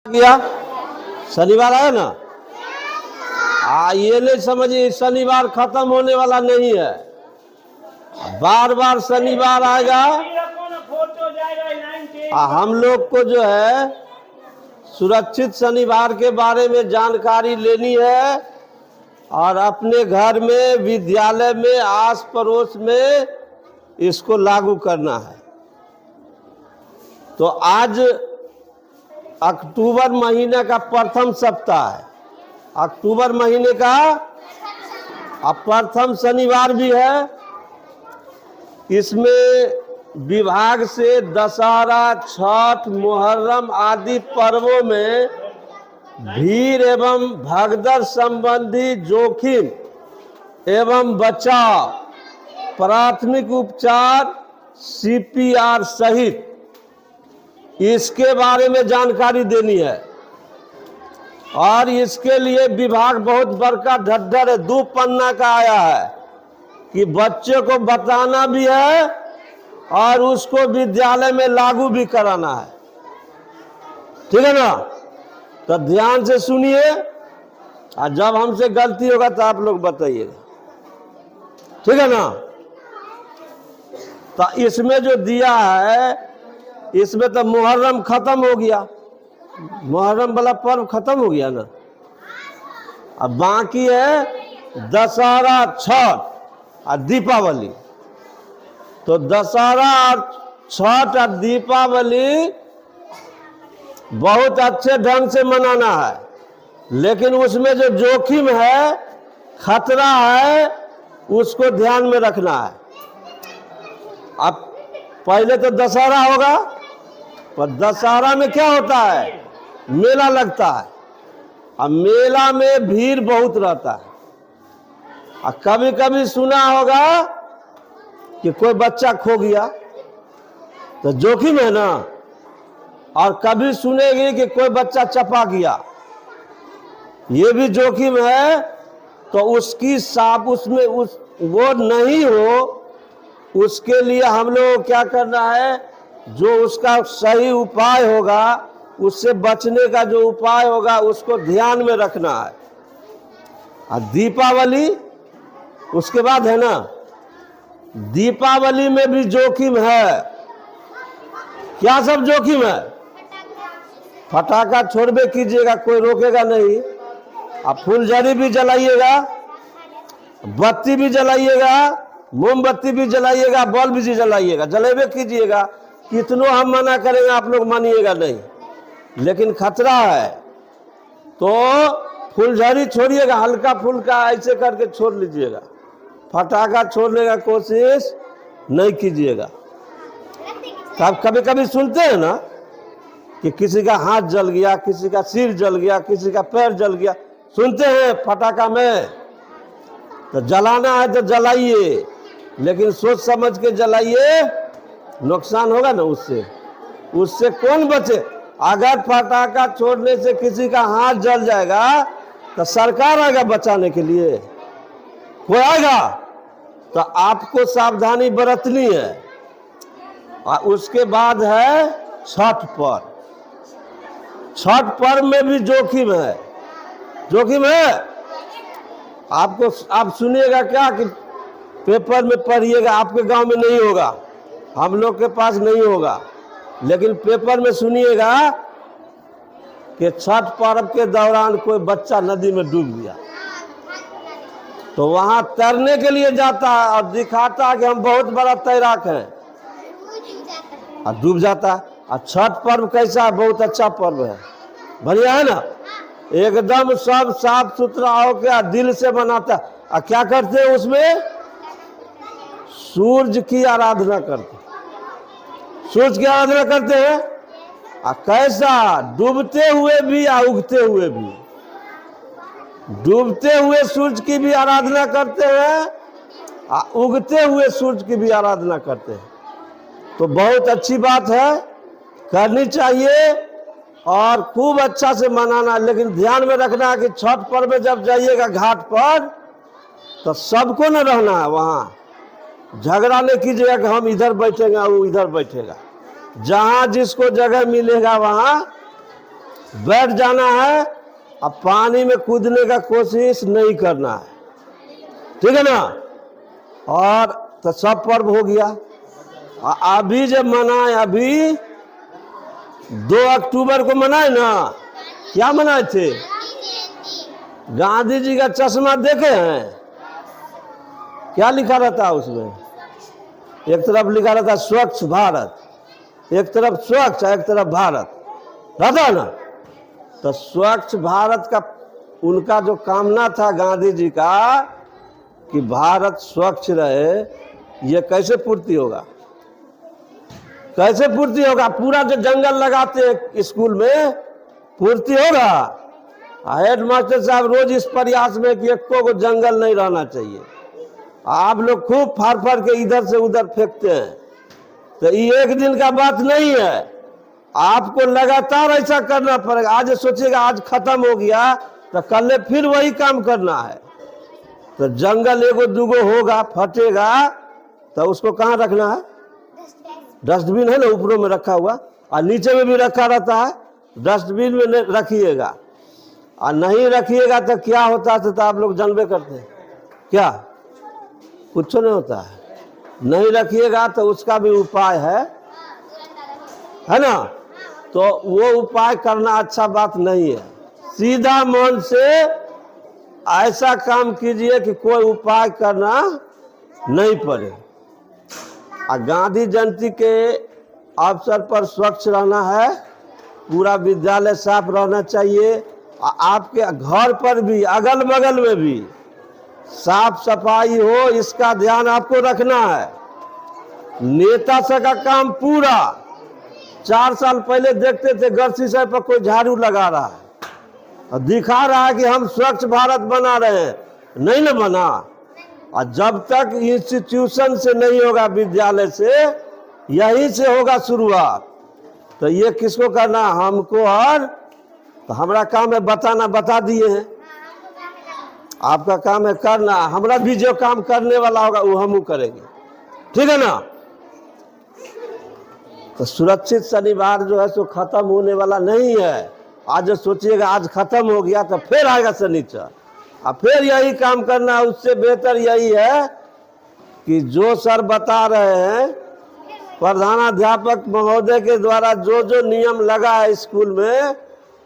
किया शनिवार आया ना। ये नहीं समझिए शनिवार खत्म होने वाला नहीं है, बार बार शनिवार आएगा। हम लोग को जो है सुरक्षित शनिवार के बारे में जानकारी लेनी है और अपने घर में, विद्यालय में, आस पड़ोस में इसको लागू करना है। तो आज अक्टूबर महीने का प्रथम सप्ताह है, अक्टूबर महीने का प्रथम शनिवार भी है। इसमें विभाग से दशहरा, छठ, मुहर्रम आदि पर्वों में भीड़ एवं भगदड़ संबंधी जोखिम एवं बचाव, प्राथमिक उपचार, CPR सहित इसके बारे में जानकारी देनी है। और इसके लिए विभाग बहुत बड़का ढड्ढर है, 2 पन्ना का आया है कि बच्चे को बताना भी है और उसको विद्यालय में लागू भी कराना है। ठीक है ना? तो ध्यान से सुनिए और जब हमसे गलती होगा तो आप लोग बताइएगा। ठीक है ना? तो इसमें जो दिया है, इसमें तो मुहर्रम खत्म हो गया, मुहर्रम वाला पर्व खत्म हो गया ना। अब बाकी है दशहरा, छठ और दीपावली। तो दशहरा और छठ और दीपावली बहुत अच्छे ढंग से मनाना है, लेकिन उसमें जो जोखिम है, खतरा है, उसको ध्यान में रखना है। अब पहले तो दशहरा होगा, पर दशहरा में क्या होता है, मेला लगता है। अब मेला में भीड़ बहुत रहता है। और कभी कभी सुना होगा कि कोई बच्चा खो गया, तो जोखिम है ना। और कभी सुनेगी कि कोई बच्चा चपा गया, ये भी जोखिम है। तो उसकी साफ उसमें वो नहीं हो, उसके लिए हम लोग को क्या करना है, जो उसका सही उपाय होगा, उससे बचने का जो उपाय होगा, उसको ध्यान में रखना है। और दीपावली उसके बाद है ना, दीपावली में भी जोखिम है। क्या सब जोखिम है? फटाखा छोड़बे कीजिएगा, कोई रोकेगा नहीं। आप फुलझड़ी भी जलाइएगा, बत्ती भी जलाइएगा, मोमबत्ती भी जलाइएगा, बल्ब भी जलाइएगा, जलेबे कीजिएगा। कितनों हम मना करेंगे, आप लोग मानिएगा नहीं, लेकिन खतरा है। तो फुलझड़ी छोड़िएगा, हल्का फुल्का ऐसे करके छोड़ लीजिएगा, फटाखा छोड़ने का कोशिश नहीं कीजिएगा। तब कभी कभी सुनते हैं ना कि किसी का हाथ जल गया, किसी का सिर जल गया, किसी का पैर जल गया, सुनते हैं फटाखा में। तो जलाना है तो जलाइए, लेकिन सोच समझ के जलाइए, नुकसान होगा ना उससे कौन बचे। अगर पटाखा छोड़ने से किसी का हाथ जल जाएगा तो सरकार आएगा बचाने के लिए, कोई आएगा? तो आपको सावधानी बरतनी है। और उसके बाद है छठ पर्व। छठ पर्व में भी जोखिम है, जोखिम है। आपको आप सुनिएगा क्या कि पेपर में पढ़िएगा, आपके गांव में नहीं होगा, हम लोग के पास नहीं होगा, लेकिन पेपर में सुनिएगा कि छठ पर्व के दौरान कोई बच्चा नदी में डूब गया, तो वहां तैरने के लिए जाता है और दिखाता है कि हम बहुत बड़ा तैराक हैं, और डूब जाता है। और छठ पर्व कैसा है? बहुत अच्छा पर्व है, बढ़िया है ना। एकदम सब साफ सुथरा होकर दिल से मनाता है। और क्या करते हैं उसमें? सूर्य की आराधना करते हैं, सूर्य की आराधना करते हैं। और कैसा? डूबते हुए भी या उगते हुए भी। डूबते हुए सूर्य की भी आराधना करते हैं और उगते हुए सूर्य की भी आराधना करते हैं। तो बहुत अच्छी बात है, करनी चाहिए और खूब अच्छा से मनाना। लेकिन ध्यान में रखना है कि छठ पर्व में जब जाइएगा घाट पर, तो सबको न रहना है वहाँ, झगड़ा नहीं कीजिएगा कि हम इधर बैठेंगे वो इधर बैठेगा। जहाँ जिसको जगह मिलेगा वहाँ बैठ जाना है, अब पानी में कूदने का कोशिश नहीं करना है, ठीक है ना। और तो सब पर्व हो गया। अभी जब मनाए, अभी 2 अक्टूबर को मनाए ना, क्या मनाए थे? गांधी जी का चश्मा देखे हैं? क्या लिखा रहता उसमें? एक तरफ लिखा रहता स्वच्छ भारत, एक तरफ स्वच्छ, एक तरफ भारत रहता ना। तो स्वच्छ भारत का उनका जो कामना था गांधी जी का कि भारत स्वच्छ रहे, ये कैसे पूर्ति होगा? कैसे पूर्ति होगा? पूरा जो जंगल लगाते हैं स्कूल में, पूर्ति होगा? हेड मास्टर साहब रोज इस प्रयास में कि एको को जंगल नहीं रहना चाहिए। आप लोग खूब फाड़ फाड़ के इधर से उधर फेंकते हैं, तो ये एक दिन का बात नहीं है, आपको लगातार ऐसा करना पड़ेगा। आज सोचिएगा आज खत्म हो गया तो कल फिर वही काम करना है। तो जंगल एगो दूगो होगा, फटेगा, तो उसको कहाँ रखना है? डस्टबिन है ना ऊपरों में रखा हुआ, और नीचे में भी रखा रहता है, डस्टबिन में रखिएगा। और नहीं रखिएगा तो क्या होता है, तो आप लोग जानबे करते हैं क्या? कुछ नहीं होता है। नहीं रखिएगा तो उसका भी उपाय है ना। तो वो उपाय करना अच्छा बात नहीं है। सीधा मन से ऐसा काम कीजिए कि कोई उपाय करना नहीं पड़े। गांधी जयंती के अवसर पर स्वच्छ रहना है, पूरा विद्यालय साफ रहना चाहिए, और आपके घर पर भी अगल बगल में भी साफ सफाई हो, इसका ध्यान आपको रखना है। नेता से का काम पूरा 4 साल पहले देखते थे गलती से पर कोई झाड़ू लगा रहा है और दिखा रहा है कि हम स्वच्छ भारत बना रहे हैं, नहीं ना बना। और जब तक इंस्टीट्यूशन से नहीं होगा, विद्यालय से, यहीं से होगा शुरुआत। तो ये किसको करना? हमको। और तो हमारा काम है बताना, बता दिए हैं। आपका काम है करना, हमारा भी जो काम करने वाला होगा वो हम करेंगे, ठीक है ना। तो सुरक्षित शनिवार जो है सो खत्म होने वाला नहीं है। आज सोचिएगा आज खत्म हो गया तो फिर आएगा शनिचर, अब फिर यही काम करना है। उससे बेहतर यही है कि जो सर बता रहे हैं, प्रधानाध्यापक महोदय के द्वारा जो जो नियम लगा है स्कूल में,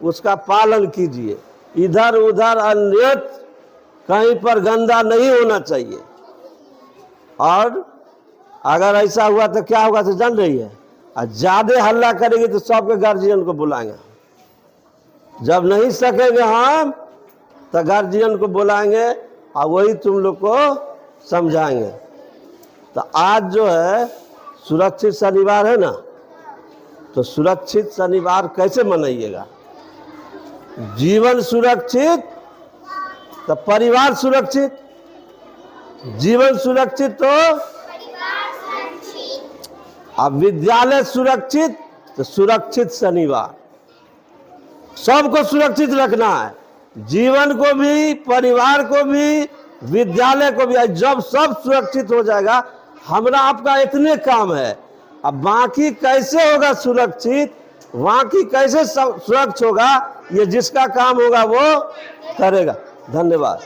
उसका पालन कीजिए। इधर उधर अन्यत्र कहीं पर गंदा नहीं होना चाहिए। और अगर ऐसा हुआ तो क्या होगा तो जान रही है, ज्यादा हल्ला करेगी तो सबके गार्जियन को बुलाएंगे। जब नहीं सकेंगे हम तो गार्जियन को बुलाएंगे और वही तुम लोग को समझाएंगे। तो आज जो है सुरक्षित शनिवार है ना, तो सुरक्षित शनिवार कैसे मनाइएगा? जीवन सुरक्षित तो परिवार सुरक्षित, जीवन सुरक्षित तो अब विद्यालय सुरक्षित तो सुरक्षित शनिवार। सबको सुरक्षित रखना है, जीवन को भी, परिवार को भी, विद्यालय को भी। जब सब सुरक्षित हो जाएगा, हमरा आपका इतने काम है। अब बाकी कैसे होगा सुरक्षित, बाकी कैसे सुरक्षित होगा, ये जिसका काम होगा वो करेगा। धन्यवाद।